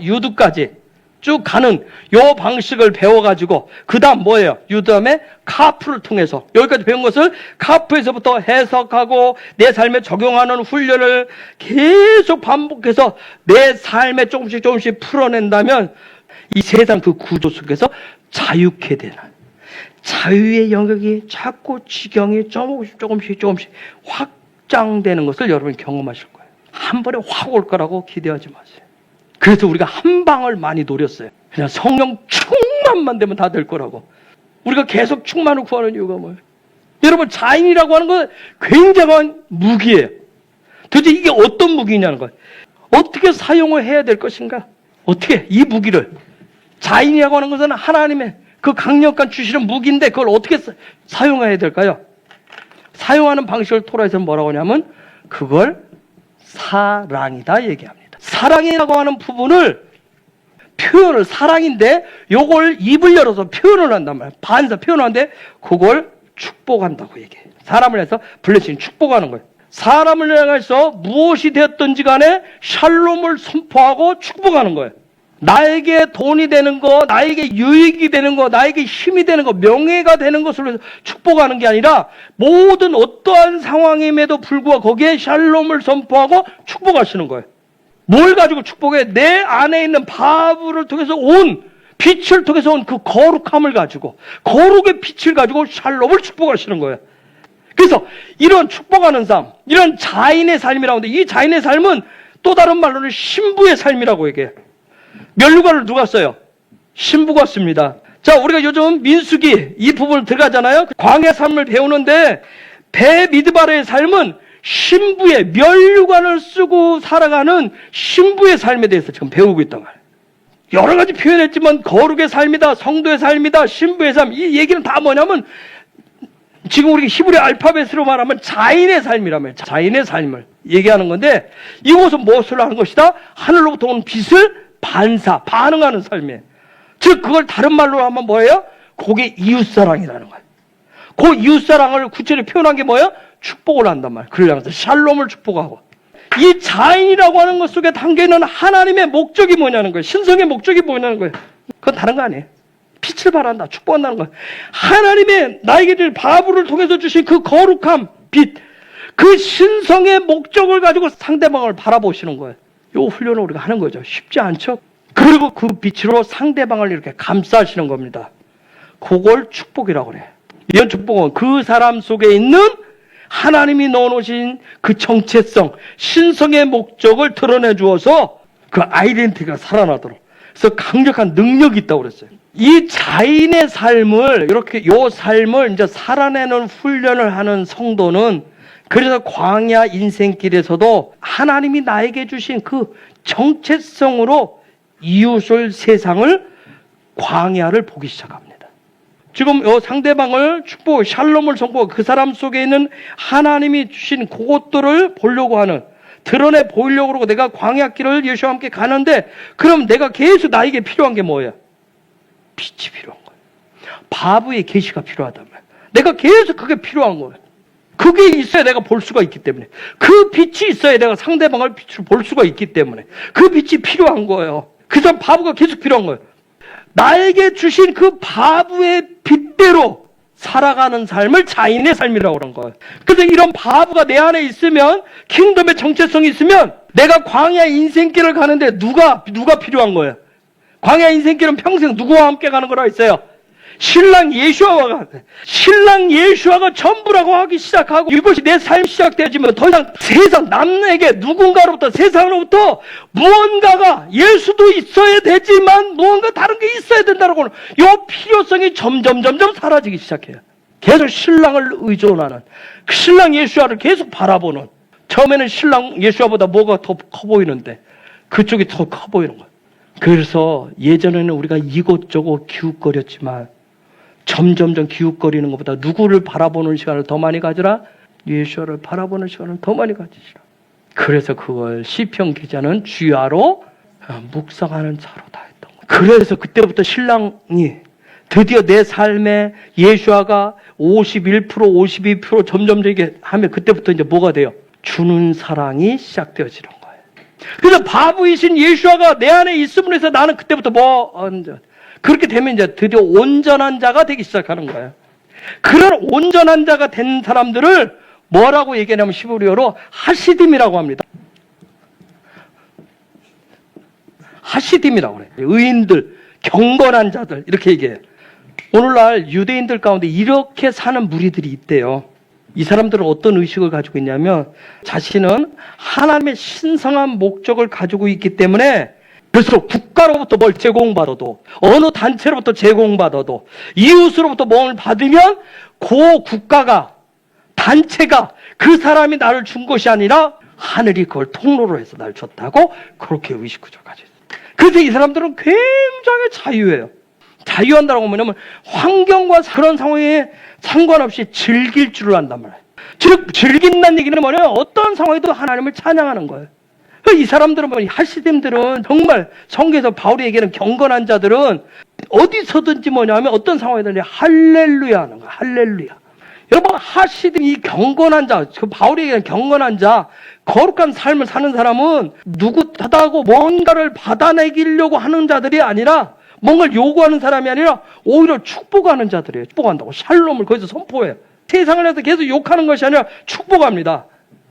유드까지 쭉 가는 요 방식을 배워가지고 그 다음 뭐예요? 유다음에 카프를 통해서 여기까지 배운 것을 카프에서부터 해석하고 내 삶에 적용하는 훈련을 계속 반복해서 내 삶에 조금씩 풀어낸다면 이 세상 그 구조 속에서 자유케 되는, 자유의 영역이 자꾸 지경이 조금씩 확장되는 것을 여러분이 경험하실 거예요. 한 번에 확 올 거라고 기대하지 마세요. 그래서 우리가 한 방을 많이 노렸어요. 그냥 성령 충만만 되면 다 될 거라고. 우리가 계속 충만을 구하는 이유가 뭐예요? 여러분, 자인이라고 하는 건 굉장한 무기예요. 도대체 이게 어떤 무기냐는 거예요. 어떻게 사용을 해야 될 것인가? 어떻게 이 무기를, 자인이라고 하는 것은 하나님의 그 강력한 주시는 무기인데 그걸 어떻게 사용해야 될까요? 사용하는 방식을 토라에서는 뭐라고 하냐면 그걸 사랑이다 얘기합니다. 사랑이라고 하는 부분을 표현을, 사랑인데 요걸 입을 열어서 표현을 한단 말이에요. 반사 표현을 하는데 그걸 축복한다고 얘기해요. 사람을 해서 블레싱, 축복하는 거예요. 사람을 향해서 무엇이 되었든지 간에 샬롬을 선포하고 축복하는 거예요. 나에게 돈이 되는 거, 나에게 유익이 되는 거, 나에게 힘이 되는 거, 명예가 되는 것을 축복하는 게 아니라 모든 어떠한 상황임에도 불구하고 거기에 샬롬을 선포하고 축복하시는 거예요. 뭘 가지고 축복해? 내 안에 있는 바브를 통해서 온, 빛을 통해서 온 그 거룩함을 가지고, 거룩의 빛을 가지고 샬롬을 축복하시는 거예요. 그래서 이런 축복하는 삶, 이런 자인의 삶이라고 하는데 이 자인의 삶은 또 다른 말로는 신부의 삶이라고 얘기해요. 면류관을 누가 써요? 신부가 씁니다. 자, 우리가 요즘 민수기 이 부분을 들어가잖아요. 광야 삶을 배우는데 베미드바르의 삶은 신부의 면류관을 쓰고 살아가는 신부의 삶에 대해서 지금 배우고 있단 말이에요. 여러 가지 표현했지만 거룩의 삶이다, 성도의 삶이다, 신부의 삶, 이 얘기는 다 뭐냐면 지금 우리 히브리 알파벳으로 말하면 자인의 삶이라면 자인의 삶을 얘기하는 건데 이것은 무엇을 하는 것이다? 하늘로부터 온 빛을 반응하는 삶이에요. 즉 그걸 다른 말로 하면 뭐예요? 그게 이웃사랑이라는 거예요. 그 이웃사랑을 구체적으로 표현한 게 뭐예요? 축복을 한단 말이에요. 그를 향해서 샬롬을 축복하고. 이 자인이라고 하는 것 속에 담겨있는 하나님의 목적이 뭐냐는 거예요. 신성의 목적이 뭐냐는 거예요. 그건 다른 거 아니에요. 빛을 발한다, 축복한다는 거예요. 하나님의 나에게 줄 바브를 통해서 주신 그 거룩함, 빛, 그 신성의 목적을 가지고 상대방을 바라보시는 거예요. 이 훈련을 우리가 하는 거죠. 쉽지 않죠? 그리고 그 빛으로 상대방을 이렇게 감싸시는 겁니다. 그걸 축복이라고 그래요. 이런 축복은 그 사람 속에 있는 하나님이 넣어놓으신 그 정체성, 신성의 목적을 드러내 주어서 그 아이덴티티가 살아나도록. 그래서 강력한 능력이 있다고 그랬어요. 이 자인의 삶을, 이렇게 요 삶을 이제 살아내는 훈련을 하는 성도는 그래서 광야 인생길에서도 하나님이 나에게 주신 그 정체성으로 이웃을, 세상을, 광야를 보기 시작합니다. 지금 요 상대방을 축복, 샬롬을 선포하고 그 사람 속에 있는 하나님이 주신 그것들을 보려고 하는, 드러내 보이려고 그러고 내가 광야길을 예수와 함께 가는데 그럼 내가 계속 나에게 필요한 게 뭐예요? 빛이 필요한 거예요. 바브의 계시가 필요하다면 내가 계속 그게 필요한 거예요. 그게 있어야 내가 볼 수가 있기 때문에, 그 빛이 있어야 내가 상대방을 빛으로 볼 수가 있기 때문에 그 빛이 필요한 거예요. 그래서 바브가 계속 필요한 거예요. 나에게 주신 그 바브의 빛대로 살아가는 삶을 자인의 삶이라고 그런 거예요. 그래서 이런 바브가 내 안에 있으면, 킹덤의 정체성이 있으면 내가 광야 인생길을 가는데 누가 필요한 거예요? 광야 인생길은 평생 누구와 함께 가는 거라 했어요? 신랑 예수와가, 신랑 예수와가 전부라고 하기 시작하고 이것이 내 삶이 시작되어지면 더 이상 세상, 남에게 누군가로부터, 세상으로부터 무언가가, 예수도 있어야 되지만 무언가 다른 게 있어야 된다라고 하는 이 필요성이 점점 사라지기 시작해요. 계속 신랑을 의존하는, 신랑 예수와를 계속 바라보는, 처음에는 신랑 예수와보다 뭐가 더 커 보이는데 그쪽이 더 커 보이는 거예요. 그래서 예전에는 우리가 이곳저곳 기웃거렸지만 점점 기웃거리는 것보다 누구를 바라보는 시간을 더 많이 가지라? 예수를 바라보는 시간을 더 많이 가지시라. 그래서 그걸 시편 기자는 주야로 묵상하는 자로다 했던 거예요. 그래서 그때부터 신랑이 드디어 내 삶에 예수아가 51%, 52% 점점 이게 하면 그때부터 이제 뭐가 돼요? 주는 사랑이 시작되어지는 거예요. 그래서 바보이신 예수아가 내 안에 있음으로 해서 나는 그때부터 그렇게 되면 이제 드디어 온전한 자가 되기 시작하는 거예요. 그런 온전한 자가 된 사람들을 뭐라고 얘기하냐면 히브리어로 하시딤이라고 합니다. 하시딤이라고 그래요. 의인들, 경건한 자들 이렇게 얘기해요. 오늘날 유대인들 가운데 이렇게 사는 무리들이 있대요. 이 사람들은 어떤 의식을 가지고 있냐면 자신은 하나님의 신성한 목적을 가지고 있기 때문에 그래서 국가로부터 뭘 제공받아도, 어느 단체로부터 제공받아도, 이웃으로부터 뭘 받으면 그 국가가, 단체가 그 사람이 나를 준 것이 아니라 하늘이 그걸 통로로 해서 나를 줬다고 그렇게 의식구조를 가지고 있어요. 그래서 이 사람들은 굉장히 자유해요. 자유한다고 하면 환경과 그런 상황에 상관없이 즐길 줄을 안단 말이에요. 즉 즐긴다는 얘기는 뭐냐면 어떤 상황에도 하나님을 찬양하는 거예요. 이 사람들은 하시딤들은 정말 성경에서 바울이 얘기하는 경건한 자들은 어디서든지 뭐냐면 어떤 상황이든지 할렐루야 하는 거예요. 할렐루야. 여러분 하시딤 이 경건한 자, 그 바울이 얘기하는 경건한 자, 거룩한 삶을 사는 사람은 누구하다고 뭔가를 받아내기려고 하는 자들이 아니라 뭔가를 요구하는 사람이 아니라 오히려 축복하는 자들이에요. 축복한다고 샬롬을 거기서 선포해요. 세상을 해서 계속 욕하는 것이 아니라 축복합니다.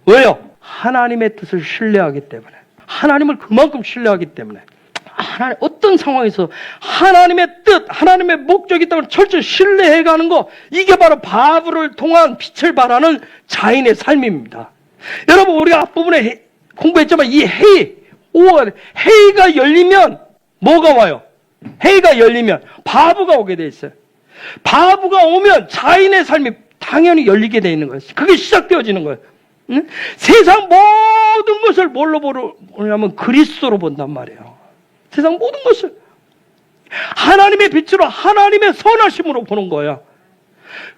왜요? 하나님의 뜻을 신뢰하기 때문에, 하나님을 그만큼 신뢰하기 때문에, 하나님 어떤 상황에서 하나님의 뜻, 하나님의 목적이 있다고 철저히 신뢰해가는 거, 이게 바로 바브를 통한 빛을 발하는 자인의 삶입니다. 여러분 우리가 앞부분에 공부했지만 이 해이, 5월 해이가 열리면 뭐가 와요? 해이가 열리면 바브가 오게 돼 있어요. 바브가 오면 자인의 삶이 당연히 열리게 돼 있는 거예요. 그게 시작되어지는 거예요. 응? 세상 모든 것을 뭘로 보냐면 그리스도로 본단 말이에요. 세상 모든 것을 하나님의 빛으로, 하나님의 선하심으로 보는 거예요.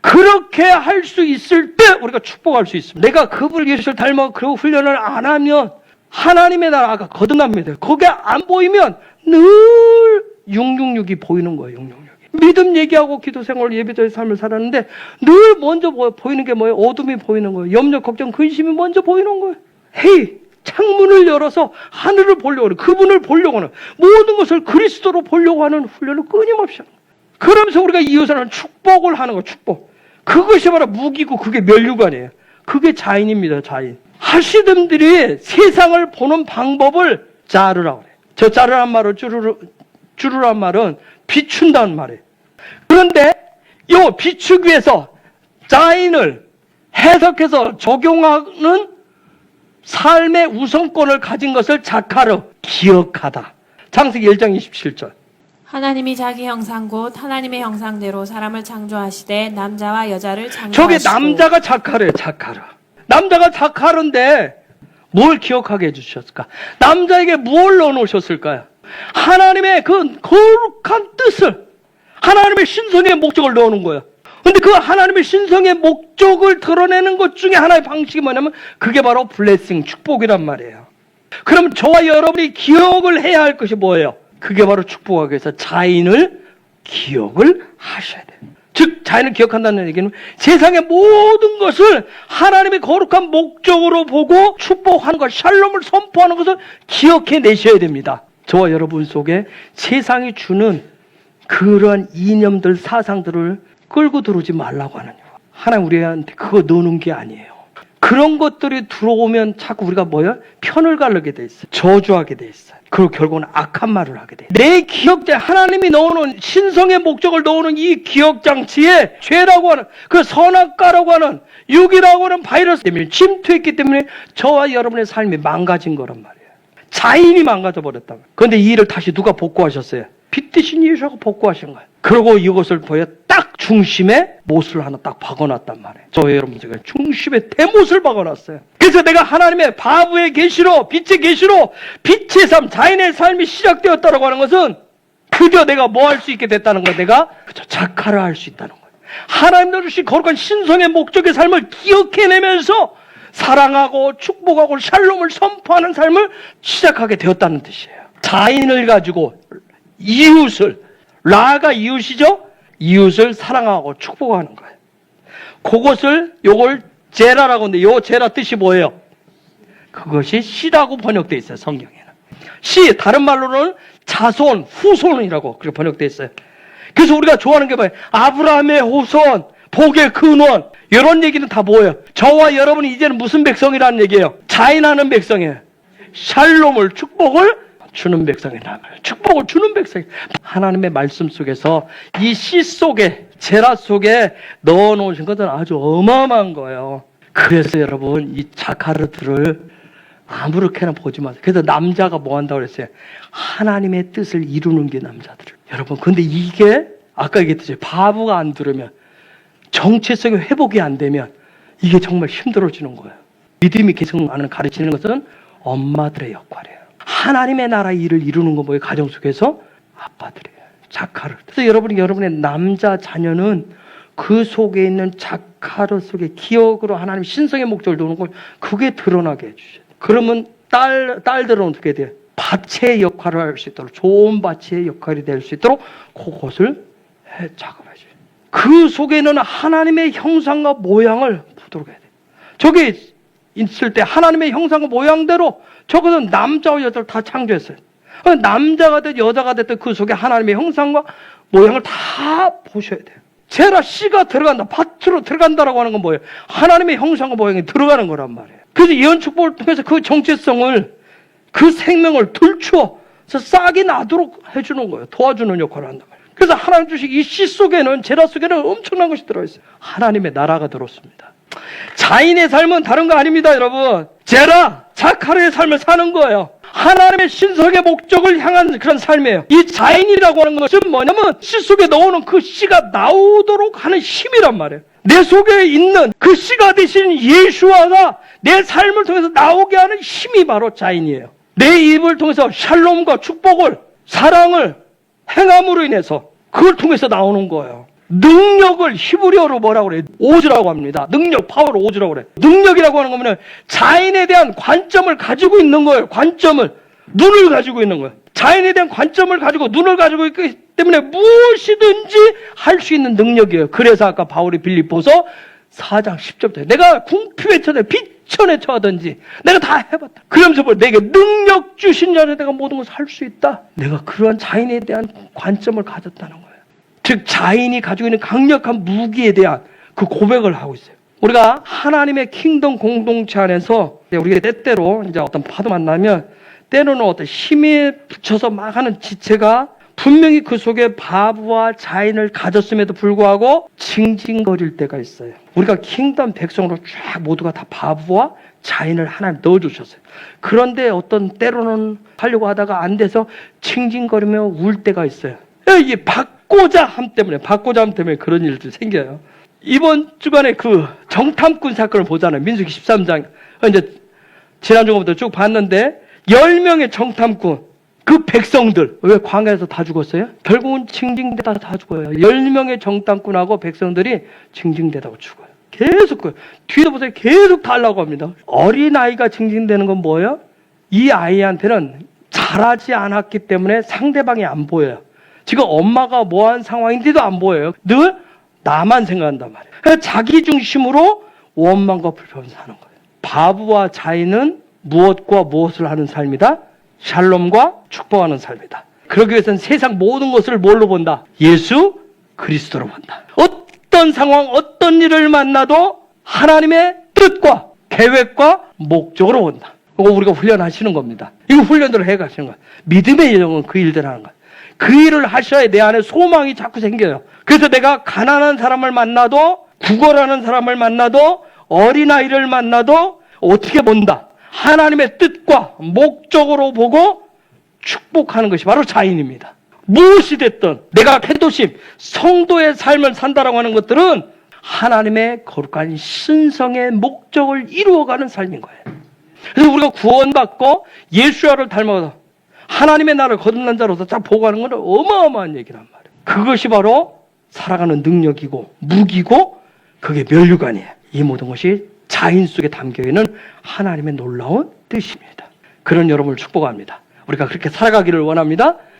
그렇게 할 수 있을 때 우리가 축복할 수 있습니다. 내가 그분을 예수를 닮아 그리고 훈련을 안 하면 하나님의 나라가 거듭납니다. 그게 안 보이면 늘 666이 보이는 거예요. 666이. 믿음 얘기하고 기도 생활, 예배자의 삶을 살았는데 늘 먼저 보이는 게 뭐예요? 어둠이 보이는 거예요. 염려, 걱정, 근심이 먼저 보이는 거예요. 헤이, 창문을 열어서 하늘을 보려고 하는, 그분을 보려고 하는, 모든 것을 그리스도로 보려고 하는 훈련을 끊임없이 하는 거예요. 그러면서 우리가 이웃을 축복을 하는 거예요. 축복. 그것이 바로 무기고 그게 면류관이에요. 그게 자인입니다. 자인. 하시듬들이 세상을 보는 방법을 자르라고 그래요. 저 자르란 말은 주르란 말은 비춘다는 말이에요. 그런데 이 비추기 위해서 자인을 해석해서 적용하는 삶의 우선권을 가진 것을 자카르, 기억하다. 창세기 1장 27절. 하나님이 자기 형상 곧 하나님의 형상대로 사람을 창조하시되 남자와 여자를 창조하시고. 저게 남자가 자카르예요. 자카르. 남자가 자카르인데 뭘 기억하게 해주셨을까? 남자에게 뭘 넣어놓으셨을까요? 하나님의 그 거룩한 뜻을, 하나님의 신성의 목적을 넣어놓은 거예요. 근데 그 하나님의 신성의 목적을 드러내는 것 중에 하나의 방식이 뭐냐면 그게 바로 블레싱, 축복이란 말이에요. 그럼 저와 여러분이 기억을 해야 할 것이 뭐예요? 그게 바로 축복하기 위해서 자인을 기억을 하셔야 돼요. 즉 자인을 기억한다는 얘기는 세상의 모든 것을 하나님의 거룩한 목적으로 보고 축복하는 것, 샬롬을 선포하는 것을 기억해 내셔야 됩니다. 저와 여러분 속에 세상이 주는 그러한 이념들, 사상들을 끌고 들어오지 말라고 하는 이유. 하나님 우리한테 그거 넣는 게 아니에요. 그런 것들이 들어오면 자꾸 우리가 뭐야? 편을 가르게 돼 있어요. 저주하게 돼 있어요. 그리고 결국은 악한 말을 하게 돼요. 내 기억장, 하나님이 넣어놓은 신성의 목적을 넣어놓은 이 기억장치에 죄라고 하는 그 선악과라고 하는 육이라고 하는 바이러스 때문에 침투했기 때문에 저와 여러분의 삶이 망가진 거란 말이에요. 자인이 망가져 버렸다. 그런데 이 일을 다시 누가 복구하셨어요? 빛 대신 예수하고 복구하신 거예요. 그리고 이것을 보여 딱 중심에 못을 하나 딱 박아놨단 말이에요. 저와 여러분 제가 중심에 대못을 박아놨어요. 그래서 내가 하나님의 바브의 계시로, 빛의 계시로 빛의 삶, 자인의 삶이 시작되었다라고 하는 것은 그저 내가 뭐 할 수 있게 됐다는 거예요. 내가 그저 자카를 할 수 있다는 거예요. 하나님도 주신 거룩한 신성의 목적의 삶을 기억해내면서 사랑하고 축복하고 샬롬을 선포하는 삶을 시작하게 되었다는 뜻이에요. 자인을 가지고 이웃을, 라가 이웃이죠? 이웃을 사랑하고 축복하는 거예요. 그것을 요걸 제라라고 하는데 요 제라 뜻이 뭐예요? 그것이 씨라고 번역되어 있어요. 성경에는. 씨, 다른 말로는 자손, 후손이라고 그렇게 번역되어 있어요. 그래서 우리가 좋아하는 게 뭐예요? 아브라함의 후손, 복의 근원, 이런 얘기는 다 뭐예요? 저와 여러분이 이제는 무슨 백성이라는 얘기예요? 자인하는 백성이에요. 샬롬을, 축복을 주는 백성이란 말이에요. 축복을 주는 백성이. 하나님의 말씀 속에서 이 씨 속에, 제라 속에 넣어놓으신 것은 아주 어마어마한 거예요. 그래서 여러분 이 자카르들을 아무렇게나 보지 마세요. 그래서 남자가 뭐 한다고 그랬어요? 하나님의 뜻을 이루는 게 남자들. 여러분, 근데 이게 아까 얘기했듯이 바보가 안 들으면, 정체성이 회복이 안 되면 이게 정말 힘들어지는 거예요. 믿음이 계승하는 가르치는 것은 엄마들의 역할이에요. 하나님의 나라 일을 이루는 건 뭐예요? 가정 속에서 아빠들이에요. 자카르. 그래서 여러분의 남자 자녀는 그 속에 있는 자카르 속에 기억으로 하나님 신성의 목적을 두는 걸 그게 드러나게 해주셔야 돼요. 그러면 딸들은 어떻게 돼요? 밭의 역할을 할 수 있도록, 좋은 밭의 역할이 될 수 있도록 그것을 작업해줘요. 그 속에는 하나님의 형상과 모양을 보도록 해야 돼요. 저기 있을 때 하나님의 형상과 모양대로 저것은 남자와 여자를 다 창조했어요. 남자가 됐든 여자가 됐든 그 속에 하나님의 형상과 모양을 다 보셔야 돼요. 제라 씨가 들어간다, 밭으로 들어간다라고 하는 건 뭐예요? 하나님의 형상과 모양이 들어가는 거란 말이에요. 그래서 예언 축복을 통해서 그 정체성을, 그 생명을 들추어서 싹이 나도록 해주는 거예요. 도와주는 역할을 한단 말이에요. 그래서 하나님 주신 이 씨 속에는, 제라 속에는 엄청난 것이 들어있어요. 하나님의 나라가 들었습니다. 자인의 삶은 다른 거 아닙니다, 여러분. 제라, 자카르의 삶을 사는 거예요. 하나님의 신성의 목적을 향한 그런 삶이에요. 이 자인이라고 하는 것은 뭐냐면 씨 속에 넣어놓은 그 씨가 나오도록 하는 힘이란 말이에요. 내 속에 있는 그 씨가 되신 예수와가 내 삶을 통해서 나오게 하는 힘이 바로 자인이에요. 내 입을 통해서 샬롬과 축복을, 사랑을 행함으로 인해서 그걸 통해서 나오는 거예요. 능력을 히브리어로 뭐라고 그래요? 오즈라고 합니다. 능력, 파워로 오즈라고 그래요. 능력이라고 하는 거는 자인에 대한 관점을 가지고 있는 거예요. 관점을, 눈을 가지고 있는 거예요. 자인에 대한 관점을 가지고 눈을 가지고 있기 때문에 무엇이든지 할 수 있는 능력이에요. 그래서 아까 바울이 빌립보서 4장 10절부터 내가 궁핍에 처해 비천에 처하든지 내가 다 해봤다. 그러면서 뭐 내게 능력 주신 자는 내가 모든 것을 할 수 있다. 내가 그러한 자인에 대한 관점을 가졌다는 거예요. 즉 자인이 가지고 있는 강력한 무기에 대한 그 고백을 하고 있어요. 우리가 하나님의 킹덤 공동체 안에서 우리가 때때로 이제 어떤 파도 만나면 때로는 어떤 힘에 붙여서 막 하는 지체가 분명히 그 속에 바보와 자인을 가졌음에도 불구하고 징징거릴 때가 있어요. 우리가 킹덤 백성으로 쫙 모두가 다 바보와 자인을 하나님 넣어주셨어요. 그런데 어떤 때로는 하려고 하다가 안 돼서 징징거리며 울 때가 있어요. 이 받고자 함 때문에 그런 일들이 생겨요. 이번 주간에 그 정탐꾼 사건을 보잖아요. 민수기 13장. 이제 지난주부터 쭉 봤는데 10명의 정탐꾼, 그 백성들 왜 광야에서 다 죽었어요? 결국은 징징대다 다 죽어요. 10명의 정탐꾼하고 백성들이 징징대다가 죽어요. 계속 뒤에 보세요. 계속 달라고 합니다. 어린아이가 징징대는 건 뭐예요? 이 아이한테는 자라지 않았기 때문에 상대방이 안 보여요. 지금 엄마가 뭐한 상황인지도 안 보여요. 늘 나만 생각한단 말이에요. 그래서 자기 중심으로 원망과 불평을 사는 거예요. 바보와 자인은 무엇과 무엇을 하는 삶이다? 샬롬과 축복하는 삶이다. 그러기 위해서는 세상 모든 것을 뭘로 본다? 예수 그리스도로 본다. 어떤 상황, 어떤 일을 만나도 하나님의 뜻과 계획과 목적으로 본다. 이거 우리가 훈련하시는 겁니다. 이거 훈련대로 해가시는 거예요. 믿음의 여정은 그 일대로 하는 거예요. 그 일을 하셔야 내 안에 소망이 자꾸 생겨요. 그래서 내가 가난한 사람을 만나도, 구걸하는 사람을 만나도, 어린아이를 만나도 어떻게 본다? 하나님의 뜻과 목적으로 보고 축복하는 것이 바로 자인입니다. 무엇이 됐든 내가 태도심, 성도의 삶을 산다라고 하는 것들은 하나님의 거룩한 신성의 목적을 이루어가는 삶인 거예요. 그래서 우리가 구원받고 예수와를 닮아서 하나님의 나라를 거듭난 자로서 딱 보고 하는 건 어마어마한 얘기란 말이에요. 그것이 바로 살아가는 능력이고 무기고 그게 면류관이에요. 이 모든 것이 자인 속에 담겨있는 하나님의 놀라운 뜻입니다. 그런 여러분을 축복합니다. 우리가 그렇게 살아가기를 원합니다.